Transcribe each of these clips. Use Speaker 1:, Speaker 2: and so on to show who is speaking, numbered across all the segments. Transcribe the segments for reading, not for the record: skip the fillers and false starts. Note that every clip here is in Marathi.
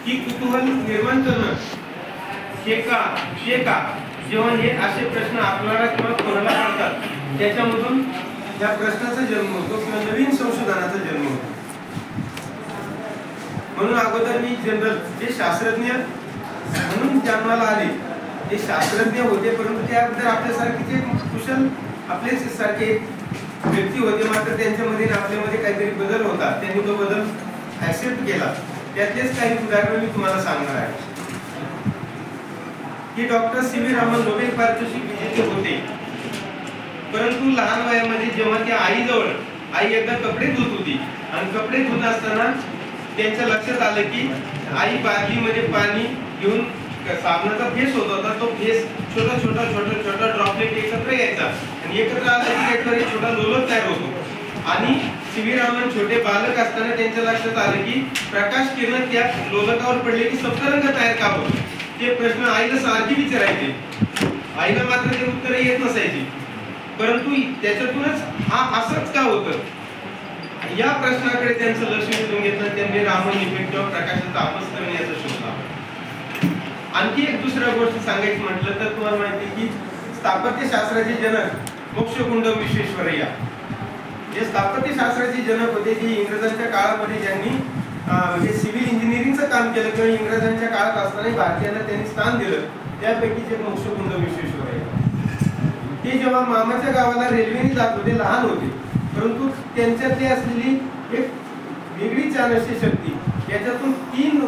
Speaker 1: की कुतूहल निर्माण करणं हे का जेव्हा हे असे प्रश्न आपल्याला किंवा कोणाला पडतात त्याच्यामधून त्या प्रश्नाचा जन्म होतो किंवा नवीन संशोधनाचा जन्म होतो. म्हणून अगोदर मी जनरल जे शास्त्रज्ञ म्हणून जन्माला आले ते शास्त्रज्ञ होते, परंतु त्याबद्दल आपल्यासारखे कुशल आपले सारखे व्यक्ती होते, मात्र त्यांच्यामध्ये आपल्यामध्ये काहीतरी बदल होता. त्यांनी तो बदल ऍक्सेप्ट केला. त्यातलेच काही उदाहरण मी तुम्हाला सांगणार आहे की डॉक्टर सी.व्ही. रामन नोबेल पारितोषिक विजेते होते, परंतु लहान वयामध्ये जेव्हा त्या आई एकदा कपडे धुत होती आणि कपडे धुत असताना त्यांच्या लक्षात आलं की आई बादलीमध्ये पाणी घेऊन साबणाचा फेस होता, तो फेस छोटा ड्रॉपलेट एकत्र यायचा आणि एकत्र आला की त्याच्यावर एक छोटा लोलक तयार होतो. आणि सी.व्ही. रामन छोटे बालक असताना त्यांच्या लक्षात आलं की प्रकाश किरण त्या लोलकावर पडले की सप्तरंग तयार का होतो. ते प्रश्न आईला सारखी विचारायचे, आईला मात्र ते उत्तर येत नसायची, परंतु त्याच्यातूनच हा असंच का होतं या प्रश्नाकडे त्यांचं लक्ष वेधून घेतलं. त्यांनी रामन इफेक्ट किंवा प्रकाशाचा अभ्यास करणे याचा शोध लावला. आणखी एक दुसऱ्या गोष्ट सांगायची म्हटलं तर तुम्हाला माहिती की स्थापत्य शास्त्राचे जनक मोक्षगुंडम विश्वेश्वरय्या जे स्थापत्य शास्त्राचे जनक होते, ते इंग्रजांच्या काळामध्ये ज्यांनी म्हणजे सिव्हिल इंजिनिअरिंगचं काम केलं किंवा इंग्रजांच्या काळात असताना भारतीयांना त्यांनी स्थान दिलं, त्यापैकीच एक मोक्षगुंडम विश्वेश्वरय्या. ते जेव्हा मामाच्या गावाला रेल्वेने जात होते, लहान होते, परंतु त्यांच्यातली असलेली एक वेगळी चाणक्य शक्ती याच्यातून 3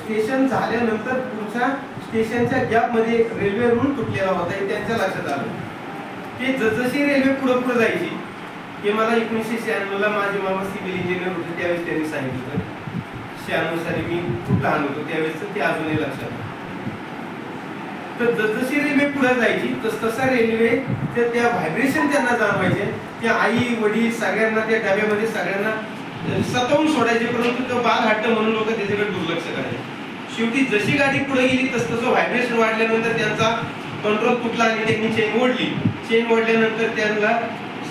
Speaker 1: स्टेशन झाल्यानंतर पुढच्या स्टेशनच्या गॅपमध्ये रेल्वे रूळ तुटलेला होता हे त्यांच्या लक्षात आलं. ते जसजशी रेल्वे पुढे जायची, हे मला 1996 ला माझे मामा सिव्हिल इंजिनियर होते त्यावेळेस त्यांनी सांगितलं. 96 साली मी खूप लहान होतो त्यावेळेस ते अजूनही लक्षात. तर जसजशी रेल्वे पुढे जायची तसतसा रेल्वे त्या व्हायब्रेशन त्यांना जाणवायचे. त्या आई वडील सगळ्यांना त्या डब्यामध्ये सगळ्यांना सतवून सोडायचे, परंतु तो बाल हट्ट म्हणून लोक त्याच्याकडे दुर्लक्ष करायचे. शेवटी जशी गाडी पुढे गेली तसतसं व्हायब्रेशन वाढल्यानंतर त्यांचा कंट्रोल तुटला आणि त्यांनी चेन ओढली. चेन ओढल्यानंतर त्यांना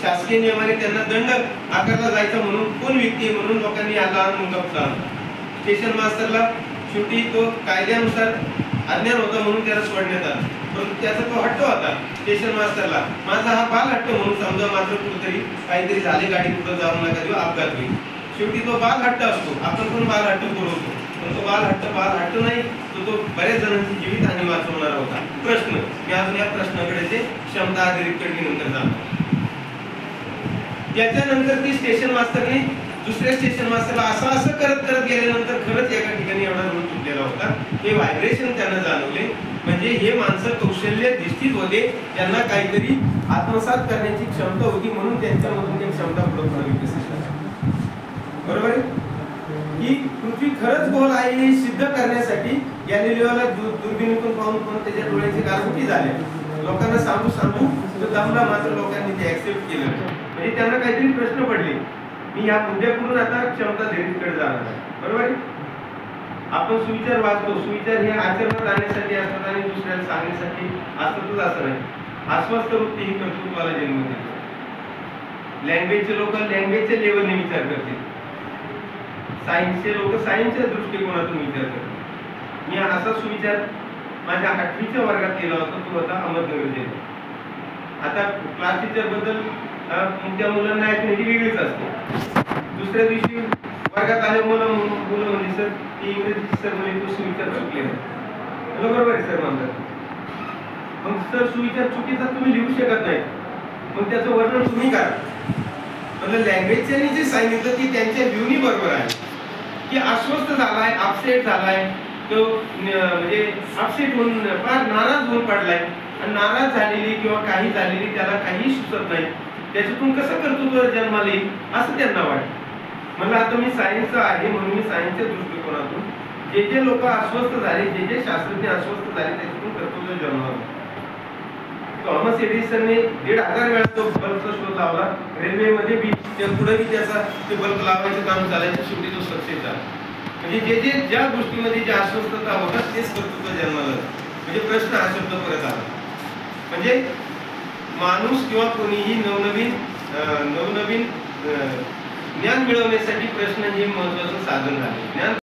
Speaker 1: शासकीय नियमाने त्यांना दंड आकारला जायचा, म्हणून कोण व्यक्ती म्हणून लोकांनी याला मुंगा स्टेशन मास्टरला शेवटी तो कायद्यानुसार अज्ञान होता म्हणून त्याला सोडण्यात आलं, परंतु त्याचा तो हट्ट होता स्टेशन मास्टरला, माझा हा बाल हट्ट म्हणून समजा मात्र कुठेतरी काहीतरी झाले, गाडी पुढे जाऊ नका किंवा अपघात होईल. शेवटी तो बाल हट्ट असतो, आपण पण बाल हट्ट पुरवतो, पण तो बाल हट्ट नाही, तो बऱ्याच जणांची जीवित हानी वाचवणारा होता. प्रश्न मी अजून या प्रश्नाकडे ते क्षमता आधारित कडे नंतर जातो. त्याच्यानंतर ती स्टेशन मास्टरने दुसऱ्या स्टेशन मास्टरला असं करत गेल्यानंतर खरंच एका ठिकाणी एवढा रूळ तुटलेला होता. हे व्हायब्रेशन त्यांना जाणवले, म्हणजे हे माणसं कौशल्य निश्चित होते, त्यांना काहीतरी आत्मसात करण्याची क्षमता होती, म्हणून त्यांच्यामधून ती क्षमता पुढे विकसित झाली. बरोबर आहे की पृथ्वी खरंच गोल आहे हे सिद्ध करण्यासाठी गॅलिलिओला दुर्बिणीतून पाहून त्याच्या डोळ्याची गारगुटी झाली. लोकांना सांगू तो दमला, मात्र लोकांनी ते ऍक्सेप्ट केलं. म्हणजे त्यांना काहीतरी प्रश्न पडले. मी या मुद्द्याकडून आता क्षमता धैर्यकडे जाणार आहे. बरोबर आहे. आपण सुविचार वाचतो, सुविचार हे आचरणात आणण्यासाठी असतात आणि दुसऱ्याला सांगण्यासाठी असतातच असं नाही. अस्वस्थ वृत्ती ही कर्तृत्वाला जन्म देते. लँग्वेजचे लोक लँग्वेजच्या लेवलने विचार करतील, सायन्सचे लोक सायन्सच्या दृष्टिकोनातून विचार करतील. मी असा सुविचार माझ्या 8वीच्या वर्गात केला होता, तो होता अहमदनगर जिल्हा. आता क्लास टीचर बद्दल त्या मुलांना ऐकण्याची वेगळीच असते. दुसऱ्या दिवशी वर्गात आले मुलं म्हणजे सर ती इंग्रजी सर म्हणजे तो सुविचार चुकले नाही. बरोबर आहे सर म्हणतात. मग सर सुविचार चुकीचा तुम्ही लिहू शकत नाही, मग त्याचं वर्णन तुम्ही करा. म्हणजे लँग्वेजच्यानी जे सांगितलं की त्यांच्या व्ह्यूनी बरोबर आहे की अस्वस्थ झालाय, अपसेट झालाय, तो म्हणजे अपसेट होऊन फार नाराज होऊन पडलाय आणि नाराज झालेली किंवा काही झालेली त्याला काही सुचत नाही, त्याच्यातून कसं कर्तृत्व जन्माला येईल असं त्यांना वाटतं. म्हणलं आता मी सायन्सचा आहे म्हणून मी सायन्सच्या दृष्टिकोनातून जे लोक अस्वस्थ झाले, जे शास्त्रज्ञ अस्वस्थ झाले त्याच्यातून कर्तृत्व जन्माला. थॉमस एडिसनने 1,500 वेळा तो बल्बचा शोध लावला. रेल्वेमध्ये बी पुढेही त्याचा ते बल्ब लावायचं काम चालायचं, शेवटी तो सक्सेस झाला. म्हणजे ज्या गोष्टीमध्ये जे अस्वस्थता होतात तेच कर्तृत्व जन्माला. म्हणजे प्रश्न हा शब्द परत आला. म्हणजे माणूस किंवा कोणीही नवनवीन ज्ञान मिळवण्यासाठी प्रश्न हे महत्त्वाचं साधन झाले. ज्ञान